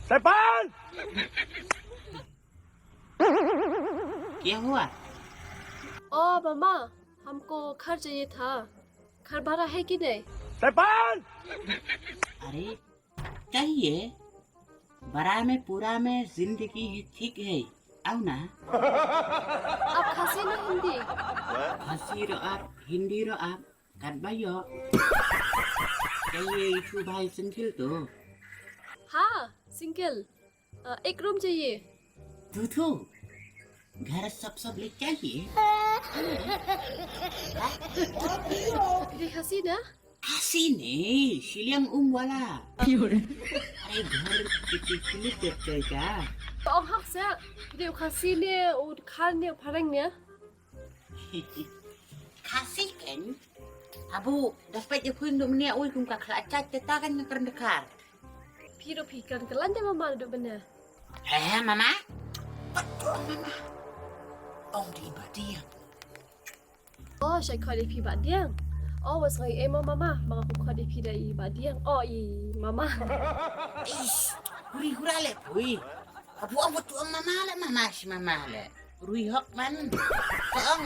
Stepan! क्या हुआ? ओ मामा, हमको घर चाहिए था। घर भाड़ा है कि नहीं? Stepan! अरे चाहिए, बड़ा में पूरा में जिंदगी ही ठीक है, आओ ना। आप खासी ना हिंदी? हंसी रो आप, हिंदी रो आप, कर भाइयो। चाहिए इशू भाई सिंगल तो। हाँ, सिंगल। एक रूम चाहिए। तू घर सब ले चाहिए। ये हंसी ना? हंसी नहीं, शिलिंग वाला। अरे घर कितनी देते क्या? Ông học sẽ điều khasi nè, khăn nè, parang nè. Kasih kan? Abu dapat je pun duk meniak oi kum ka kelacat teta kan yang terdekat. Piro pikan kelan dia mama duduk benar. Mama? Betul mama. Ông đi bà điên. Oh, saya kau di pi bak diang. Oh, was ngai mama, mak aku kau di pi dari bak diang. Oh, mama. Ish, hura le pui. Abu betul mama le mama si mama le. Rui hok man. Kau